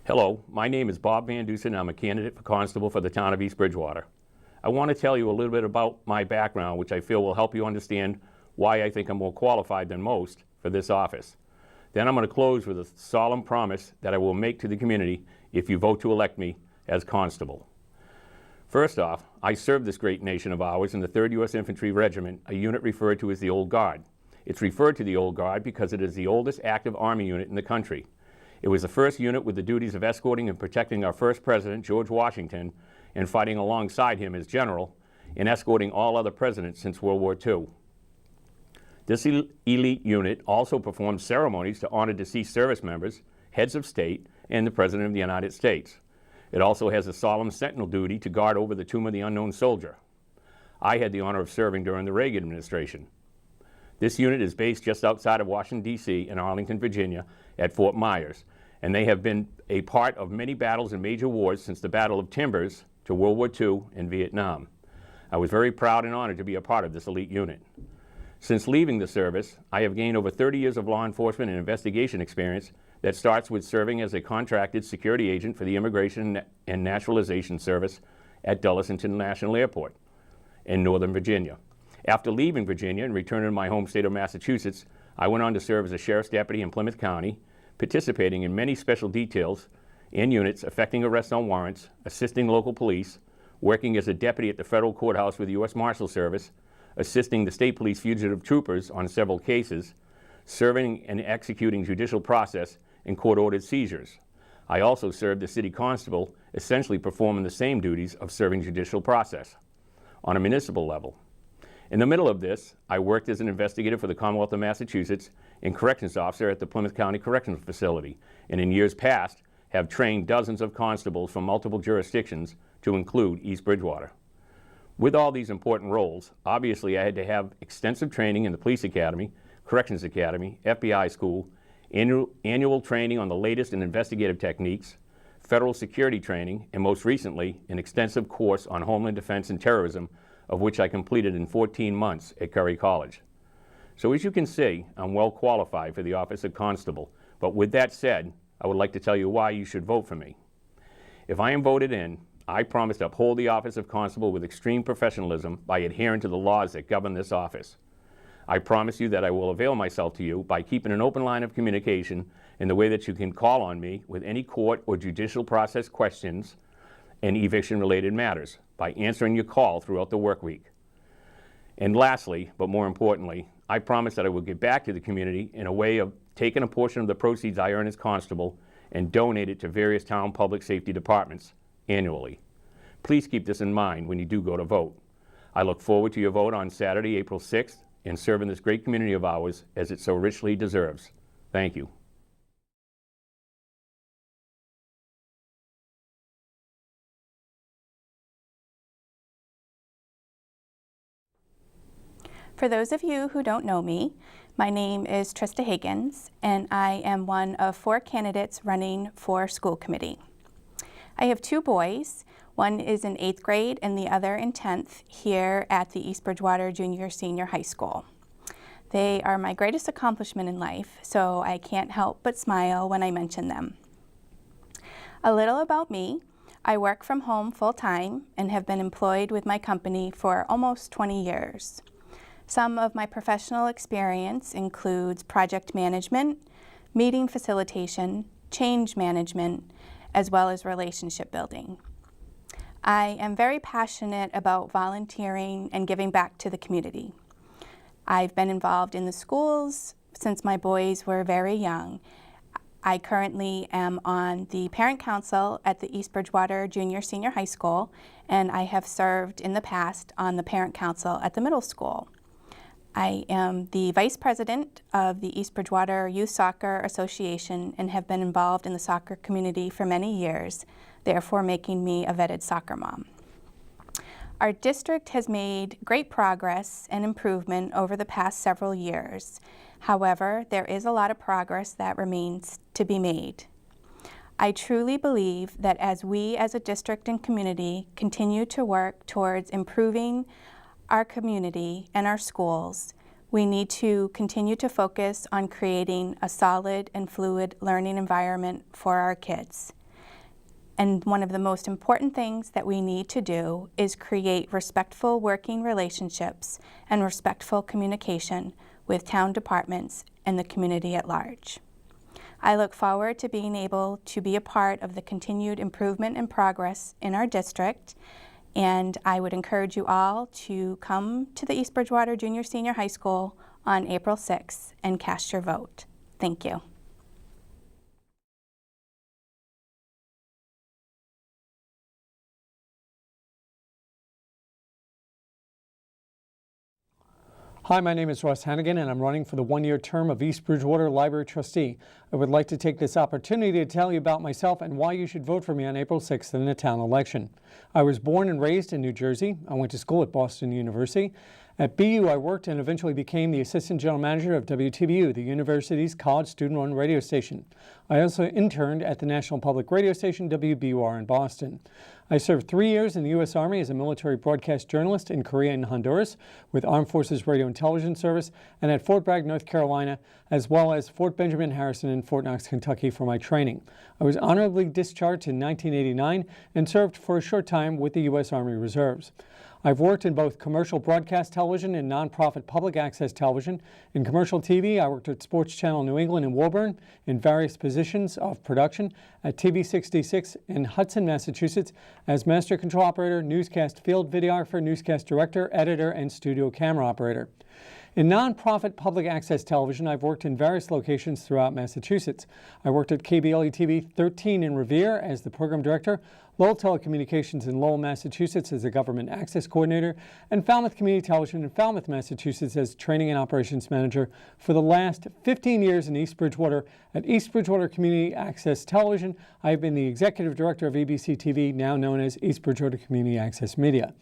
Hello, my name is Bob Van Dusen. I'm a candidate for constable for the town of East Bridgewater. I want to tell you a little bit about my background, which I feel will help you understand why I think I'm more qualified than most for this office. Then I'm going to close with a solemn promise that I will make to the community if you vote to elect me as constable. First off, I served this great nation of ours in the 3rd U.S. Infantry Regiment, a unit referred to as the Old Guard. It's referred to the Old Guard because it is the oldest active Army unit in the country. It was the first unit with the duties of escorting and protecting our first president, George Washington, and fighting alongside him as general, and escorting all other presidents since World War II. This elite unit also performed ceremonies to honor deceased service members, heads of state, and the President of the United States. It also has a solemn sentinel duty to guard over the tomb of the unknown soldier. I had the honor of serving during the Reagan administration. This unit is based just outside of Washington, D.C. in Arlington, Virginia, at Fort Myers, and they have been a part of many battles and major wars since the Battle of Timbers to World War II and Vietnam. I was very proud and honored to be a part of this elite unit. Since leaving the service, I have gained over 30 years of law enforcement and investigation experience that starts with serving as a contracted security agent for the Immigration and Naturalization Service at Dulles International Airport in Northern Virginia. After leaving Virginia and returning to my home state of Massachusetts, I went on to serve as a sheriff's deputy in Plymouth County, participating in many special details and units affecting arrests on warrants, assisting local police, working as a deputy at the federal courthouse with the U.S. Marshal Service, assisting the state police fugitive troopers on several cases, serving and executing judicial process and court-ordered seizures. I also served as city constable, essentially performing the same duties of serving judicial process on a municipal level. In the middle of this, I worked as an investigator for the Commonwealth of Massachusetts and corrections officer at the Plymouth County Correctional Facility, and in years past have trained dozens of constables from multiple jurisdictions to include East Bridgewater. With all these important roles, obviously I had to have extensive training in the Police Academy, Corrections Academy, FBI School, annual training on the latest in investigative techniques, federal security training, and most recently, an extensive course on homeland defense and terrorism, of which I completed in 14 months at Curry College. So as you can see, I'm well qualified for the office of constable, but with that said, I would like to tell you why you should vote for me. If I am voted in, I promise to uphold the office of constable with extreme professionalism by adhering to the laws that govern this office. I promise you that I will avail myself to you by keeping an open line of communication in the way that you can call on me with any court or judicial process questions and eviction-related matters, by answering your call throughout the work week. And lastly, but more importantly, I promise that I will give back to the community in a way of taking a portion of the proceeds I earn as constable and donate it to various town public safety departments annually. Please keep this in mind when you do go to vote. I look forward to your vote on Saturday, April 6th, and serving this great community of ours as it so richly deserves. Thank you. For those of you who don't know me, my name is Trista Higgins, and I am one of 4 candidates running for school committee. I have 2 boys. One is in 8th grade and the other in 10th here at the East Bridgewater Junior Senior High School. They are my greatest accomplishment in life, so I can't help but smile when I mention them. A little about me. I work from home full-time and have been employed with my company for almost 20 years. Some of my professional experience includes project management, meeting facilitation, change management, as well as relationship building. I am very passionate about volunteering and giving back to the community. I've been involved in the schools since my boys were very young. I currently am on the parent council at the East Bridgewater Junior Senior High School, and I have served in the past on the parent council at the middle school. I am the vice president of the East Bridgewater Youth Soccer Association and have been involved in the soccer community for many years, therefore making me a vetted soccer mom. Our district has made great progress and improvement over the past several years. However, there is a lot of progress that remains to be made. I truly believe that as we as a district and community continue to work towards improving our community and our schools, we need to continue to focus on creating a solid and fluid learning environment for our kids. And one of the most important things that we need to do is create respectful working relationships and respectful communication with town departments and the community at large. I look forward to being able to be a part of the continued improvement and progress in our district, and I would encourage you all to come to the East Bridgewater Junior Senior High School on April 6th and cast your vote. Thank you. Hi, my name is Ross Hannigan, and I'm running for the one-year term of East Bridgewater Library Trustee. I would like to take this opportunity to tell you about myself and why you should vote for me on April 6th in the town election. I was born and raised in New Jersey. I went to school at Boston University. At BU, I worked and eventually became the Assistant General Manager of WTBU, the university's college student-run radio station. I also interned at the National Public Radio Station, WBUR, in Boston. I served 3 years in the U.S. Army as a military broadcast journalist in Korea and Honduras with Armed Forces Radio and Television Service, and at Fort Bragg, North Carolina, as well as Fort Benjamin Harrison and Fort Knox, Kentucky for my training. I was honorably discharged in 1989 and served for a short time with the U.S. Army Reserves. I've worked in both commercial broadcast television and nonprofit public access television. In commercial TV, I worked at Sports Channel New England in Woburn in various positions of production, at TV 66 in Hudson, Massachusetts, as master control operator, newscast field videographer, newscast director, editor, and studio camera operator. In nonprofit public access television, I've worked in various locations throughout Massachusetts. I worked at KBLE-TV 13 in Revere as the program director, Lowell Telecommunications in Lowell, Massachusetts as the government access coordinator, and Falmouth Community Television in Falmouth, Massachusetts as training and operations manager for the last 15 years in East Bridgewater. At East Bridgewater Community Access Television, I have been the executive director of EBC TV, now known as East Bridgewater Community Access Media.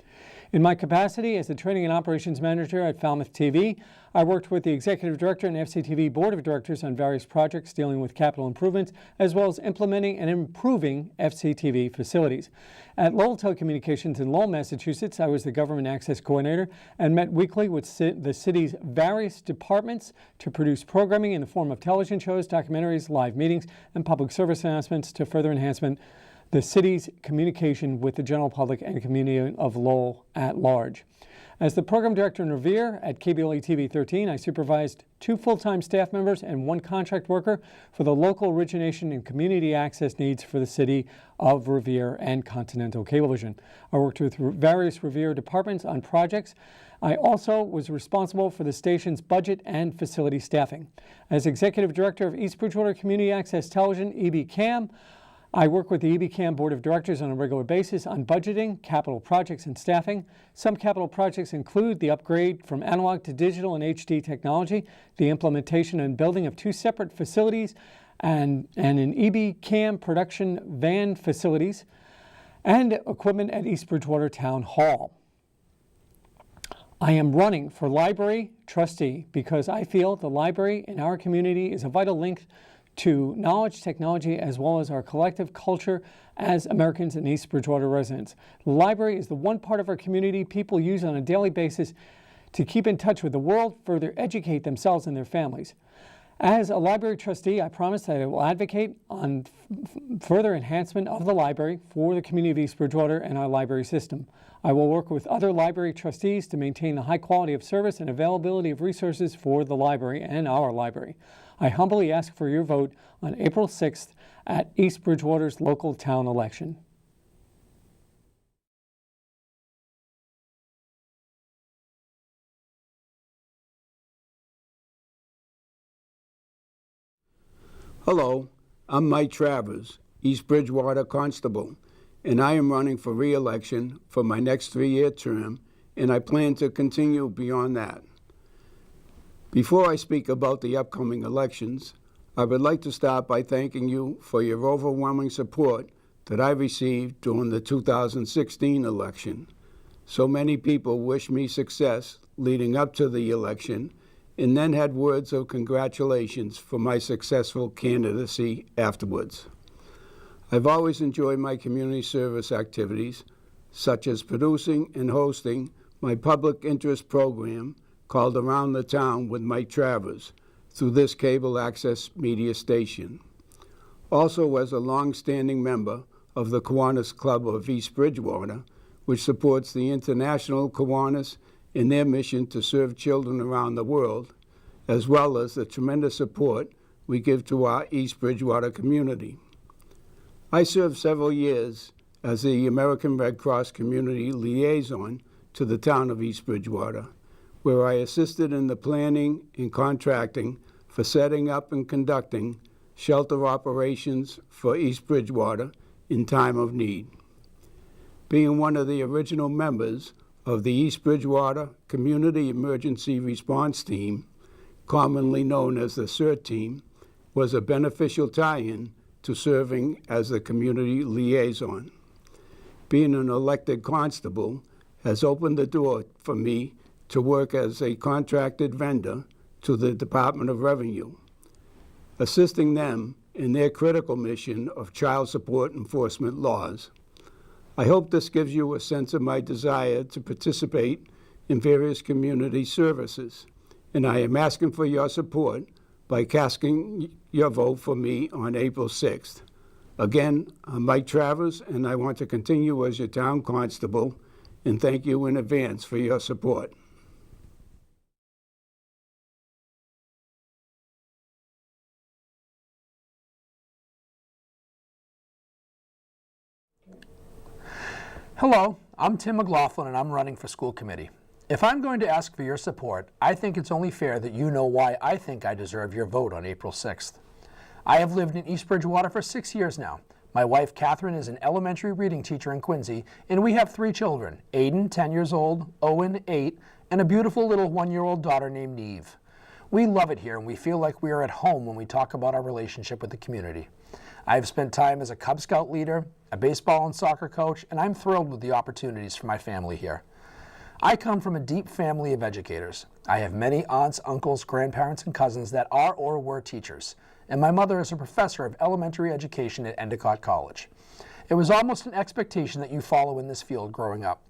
In my capacity as the Training and Operations Manager at Falmouth TV, I worked with the Executive Director and FCTV Board of Directors on various projects dealing with capital improvements, as well as implementing and improving FCTV facilities. At Lowell Telecommunications in Lowell, Massachusetts, I was the Government Access Coordinator and met weekly with the city's various departments to produce programming in the form of television shows, documentaries, live meetings, and public service announcements to further enhancement the city's communication with the general public and community of Lowell at large. As the program director in Revere at KBLE-TV 13, I supervised 2 full-time staff members and 1 contract worker for the local origination and community access needs for the city of Revere and Continental Cablevision. I worked with various Revere departments on projects. I also was responsible for the station's budget and facility staffing. As executive director of East Bridgewater Community Access Television, EBCAM, I work with the EBCAM Board of Directors on a regular basis on budgeting, capital projects, and staffing. Some capital projects include the upgrade from analog to digital and HD technology, the implementation and building of 2 separate facilities, and an EBCAM production van facilities, and equipment at East Bridgewater Town Hall. I am running for library trustee because I feel the library in our community is a vital link to knowledge, technology, as well as our collective culture as Americans and East Bridgewater residents. The library is the one part of our community people use on a daily basis to keep in touch with the world, further educate themselves and their families. As a library trustee, I promise that I will advocate on further enhancement of the library for the community of East Bridgewater and our library system. I will work with other library trustees to maintain the high quality of service and availability of resources for the library and our library. I humbly ask for your vote on April 6th at East Bridgewater's local town election. Hello, I'm Mai Travers, East Bridgewater Constable, and I am running for re-election for my next 3-year term, and I plan to continue beyond that. Before I speak about the upcoming elections, I would like to start by thanking you for your overwhelming support that I received during the 2016 election. So many people wished me success leading up to the election and then had words of congratulations for my successful candidacy afterwards. I've always enjoyed my community service activities, such as producing and hosting my public interest program called Around the Town with Mai Travers through this cable access media station. Also, as a long-standing member of the Kiwanis Club of East Bridgewater, which supports the International Kiwanis in their mission to serve children around the world, as well as the tremendous support we give to our East Bridgewater community. I served several years as the American Red Cross Community Liaison to the town of East Bridgewater, where I assisted in the planning and contracting for setting up and conducting shelter operations for East Bridgewater in time of need. Being one of the original members of the East Bridgewater Community Emergency Response Team, commonly known as the CERT team, was a beneficial tie-in to serving as the community liaison. Being an elected constable has opened the door for me to work as a contracted vendor to the Department of Revenue, assisting them in their critical mission of child support enforcement laws. I hope this gives you a sense of my desire to participate in various community services, and I am asking for your support by casting your vote for me on April 6th. Again, I'm Mai Travers, and I want to continue as your town constable, and thank you in advance for your support. Hello, I'm Tim McLaughlin and I'm running for school committee. If I'm going to ask for your support, I think it's only fair that you know why I think I deserve your vote on April 6th. I have lived in East Bridgewater for 6 years now. My wife, Catherine, is an elementary reading teacher in Quincy, and we have 3 children, Aiden, 10 years old, Owen, 8, and a beautiful little 1-year-old daughter named Neve. We love it here, and we feel like we are at home when we talk about our relationship with the community. I have spent time as a Cub Scout leader, a baseball and soccer coach, and I'm thrilled with the opportunities for my family here. I come from a deep family of educators. I have many aunts, uncles, grandparents, and cousins that are or were teachers, and my mother is a professor of elementary education at Endicott College. It was almost an expectation that you follow in this field growing up.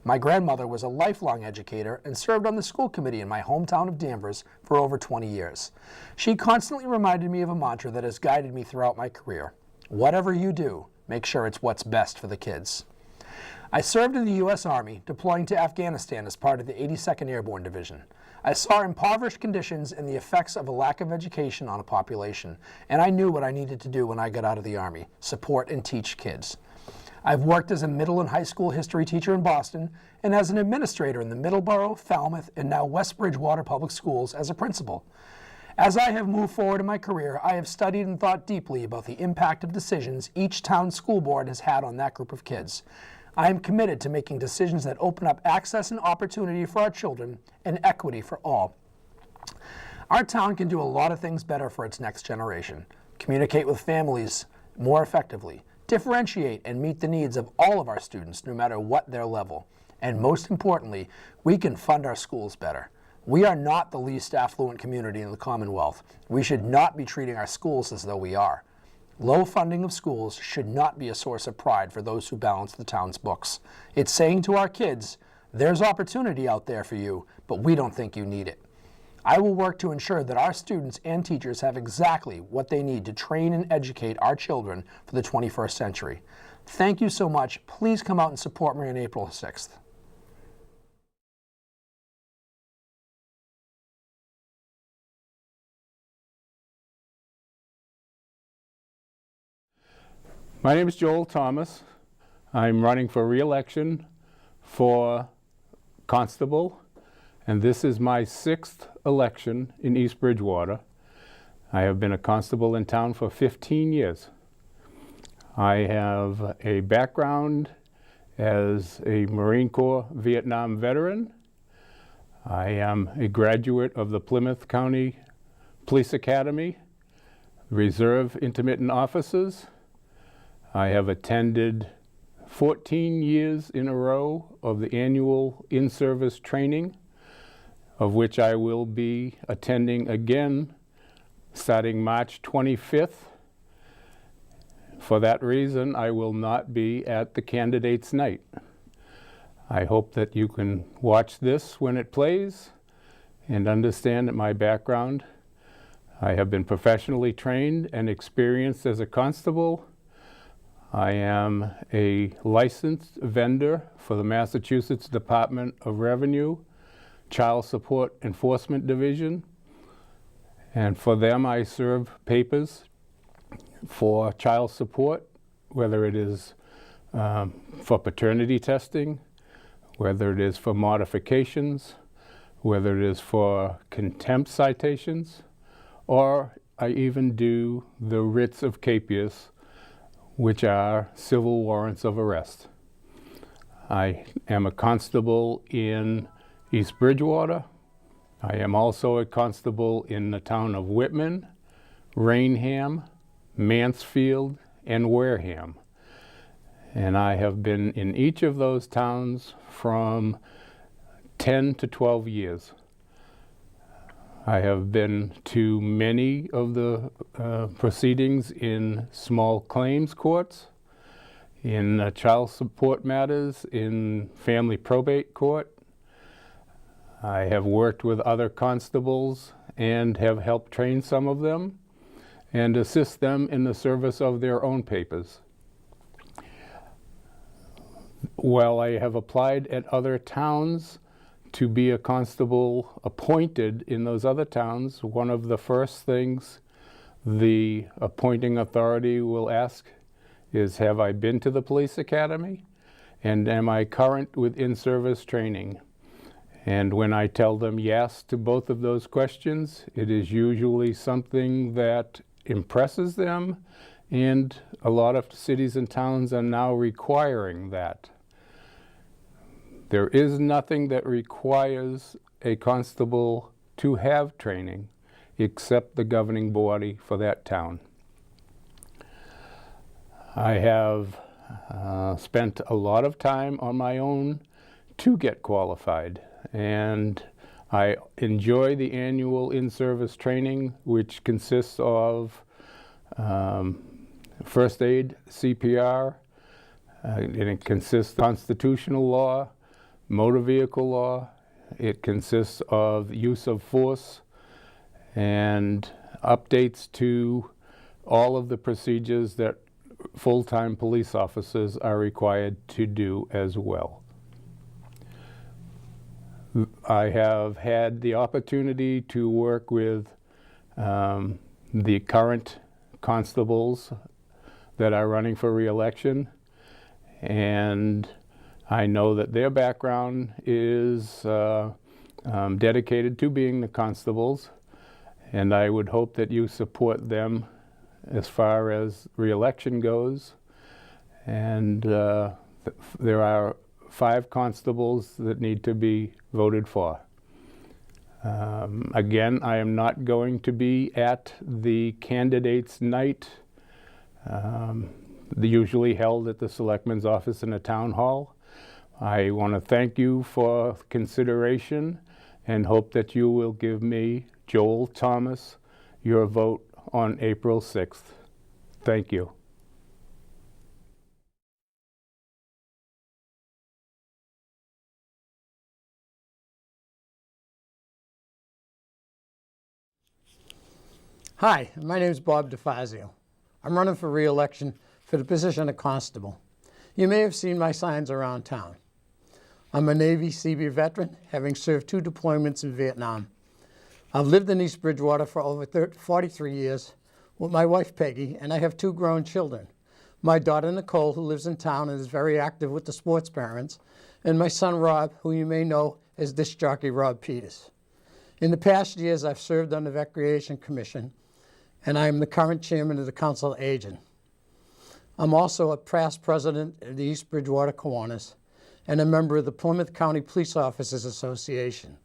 My grandmother was a lifelong educator and served on the school committee in my hometown of Danvers for over 20 years. She constantly reminded me of a mantra that has guided me throughout my career. Whatever you do, make sure it's what's best for the kids. I served in the U.S. Army, deploying to Afghanistan as part of the 82nd Airborne Division. I saw impoverished conditions and the effects of a lack of education on a population, and I knew what I needed to do when I got out of the Army: support and teach kids. I've worked as a middle and high school history teacher in Boston and as an administrator in the Middleborough, Falmouth, and now West Bridgewater Public Schools as a principal. As I have moved forward in my career, I have studied and thought deeply about the impact of decisions each town school board has had on that group of kids. I am committed to making decisions that open up access and opportunity for our children and equity for all. Our town can do a lot of things better for its next generation: communicate with families more effectively, differentiate and meet the needs of all of our students no matter what their level, and most importantly, we can fund our schools better. We are not the least affluent community in the Commonwealth. We should not be treating our schools as though we are. Low funding of schools should not be a source of pride for those who balance the town's books. It's saying to our kids, there's opportunity out there for you, but we don't think you need it. I will work to ensure that our students and teachers have exactly what they need to train and educate our children for the 21st century. Thank you so much. Please come out and support me on April 6th. My name is Joel Thomas. I'm running for re-election for constable, and this is my 6th election in East Bridgewater. I have been a constable in town for 15 years. I have a background as a Marine Corps Vietnam veteran. I am a graduate of the Plymouth County Police Academy, Reserve Intermittent Officers. I have attended 14 years in a row of the annual in-service training, of which I will be attending again starting March 25th. For that reason, I will not be at the candidates' night. I hope that you can watch this when it plays and understand that my background: I have been professionally trained and experienced as a constable. I am a licensed vendor for the Massachusetts Department of Revenue Child Support Enforcement Division, and for them I serve papers for child support, whether it is for paternity testing, whether it is for modifications, whether it is for contempt citations, or I even do the writs of capias, which are civil warrants of arrest. I am a constable in East Bridgewater. I am also a constable in the town of Whitman, Rainham, Mansfield, and Wareham. And I have been in each of those towns from 10 to 12 years. I have been to many of the proceedings in small claims courts, in child support matters, in family probate court. I have worked with other constables and have helped train some of them and assist them in the service of their own papers. While I have applied at other towns to be a constable appointed in those other towns, one of the first things the appointing authority will ask is, have I been to the police academy? And am I current with in-service training? And when I tell them yes to both of those questions, it is usually something that impresses them, and a lot of cities and towns are now requiring that. There is nothing that requires a constable to have training except the governing body for that town. I have spent a lot of time on my own to get qualified, and I enjoy the annual in-service training, which consists of first aid, CPR, and it consists of constitutional law, motor vehicle law. It consists of use of force and updates to all of the procedures that full-time police officers are required to do as well. I have had the opportunity to work with the current constables that are running for re-election, and I know that their background is dedicated to being the constables, and I would hope that you support them as far as re-election goes. And there are 5 constables that need to be voted for. Again, I am not going to be at the candidates' night, usually held at the Selectman's office in the town hall. I want to thank you for consideration and hope that you will give me, Joel Thomas, your vote on April 6th. Thank you. Hi, my name is Bob DeFazio. I'm running for re-election for the position of constable. You may have seen my signs around town. I'm a Navy Seabee veteran, having served 2 deployments in Vietnam. I've lived in East Bridgewater for over 43 years with my wife Peggy, and I have 2 grown children. My daughter Nicole, who lives in town and is very active with the sports parents, and my son Rob, who you may know as disc jockey Rob Peters. In the past years, I've served on the Recreation Commission, and I am the current chairman of the Council of Aging. I'm also a past president of the East Bridgewater Kiwanis and a member of the Plymouth County Police Officers Association.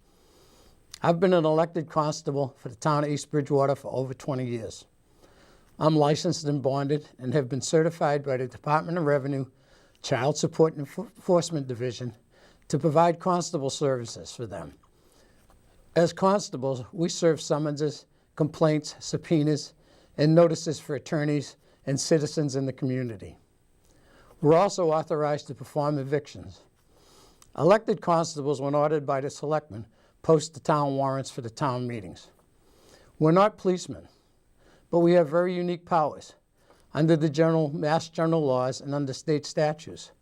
I've been an elected constable for the town of East Bridgewater for over 20 years. I'm licensed and bonded and have been certified by the Department of Revenue Child Support Enforcement Division to provide constable services for them. As constables, we serve summonses, complaints, subpoenas, and notices for attorneys and citizens in the community. We're also authorized to perform evictions. Elected constables, when ordered by the selectmen, post the town warrants for the town meetings. We're not policemen, but we have very unique powers. under the Mass General laws and under state statutes.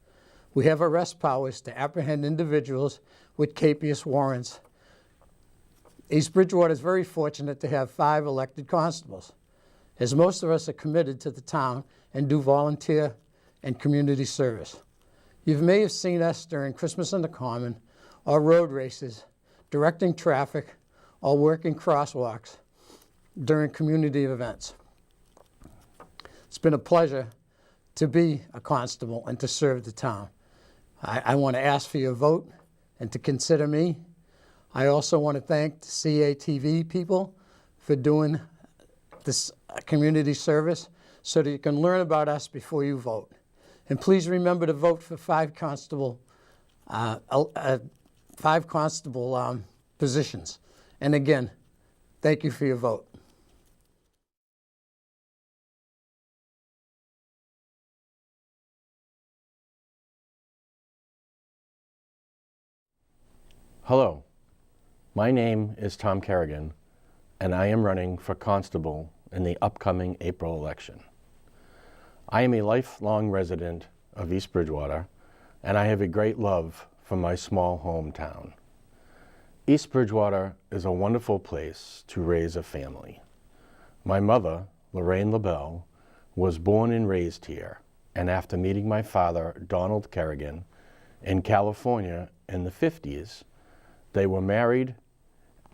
We have arrest powers to apprehend individuals with capious warrants. East Bridgewater is very fortunate to have 5 elected constables, as most of us are committed to the town and do volunteer and community service. You may have seen us during Christmas on the Common, or road races, directing traffic, or working crosswalks during community events. It's been a pleasure to be a constable and to serve the town. I want to ask for your vote and to consider me. I also want to thank the CATV people for doing this community service so that you can learn about us before you vote. And please remember to vote for 5 constable positions. And again, thank you for your vote. Hello, my name is Tom Kerrigan, and I am running for constable in the upcoming April election. I am a lifelong resident of East Bridgewater, and I have a great love for my small hometown. East Bridgewater is a wonderful place to raise a family. My mother, Lorraine LaBelle, was born and raised here, and after meeting my father, Donald Kerrigan, in California in the 50s, they were married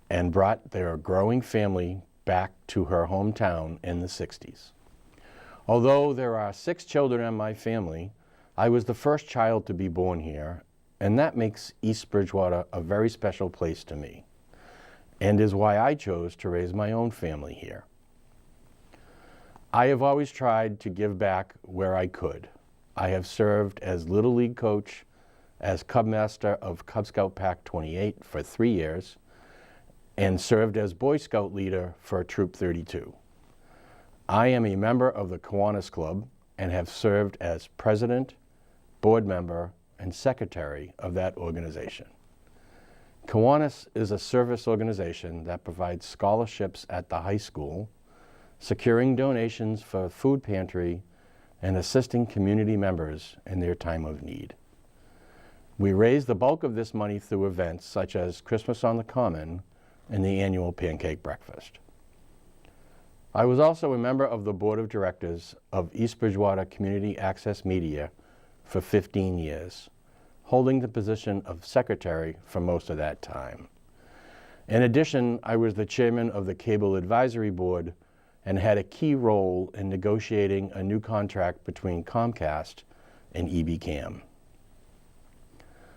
and brought their growing family back to her hometown in the 60s. Although there are 6 children in my family, I was the first child to be born here, and that makes East Bridgewater a very special place to me, and is why I chose to raise my own family here. I have always tried to give back where I could. I have served as Little League coach, as Cub Master of Cub Scout Pack 28 for 3 years, and served as Boy Scout leader for Troop 32. I am a member of the Kiwanis Club and have served as president, board member, and secretary of that organization. Kiwanis is a service organization that provides scholarships at the high school, securing donations for food pantry, and assisting community members in their time of need. We raise the bulk of this money through events such as Christmas on the Common and the annual pancake breakfast. I was also a member of the board of directors of East Bridgewater Community Access Media for 15 years, holding the position of secretary for most of that time. In addition, I was the chairman of the Cable Advisory Board and had a key role in negotiating a new contract between Comcast and EBCAM.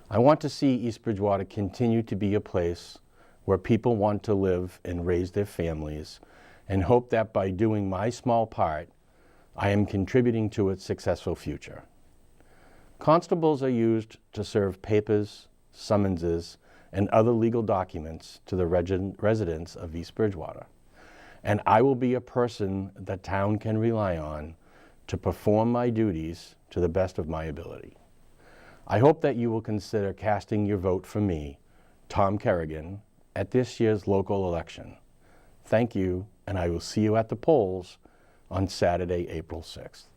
I want to see East Bridgewater continue to be a place where people want to live and raise their families, and hope that by doing my small part, I am contributing to its successful future. Constables are used to serve papers, summonses, and other legal documents to the residents of East Bridgewater, and I will be a person the town can rely on to perform my duties to the best of my ability. I hope that you will consider casting your vote for me, Tom Kerrigan, at this year's local election. Thank you, and I will see you at the polls on Saturday, April 6th.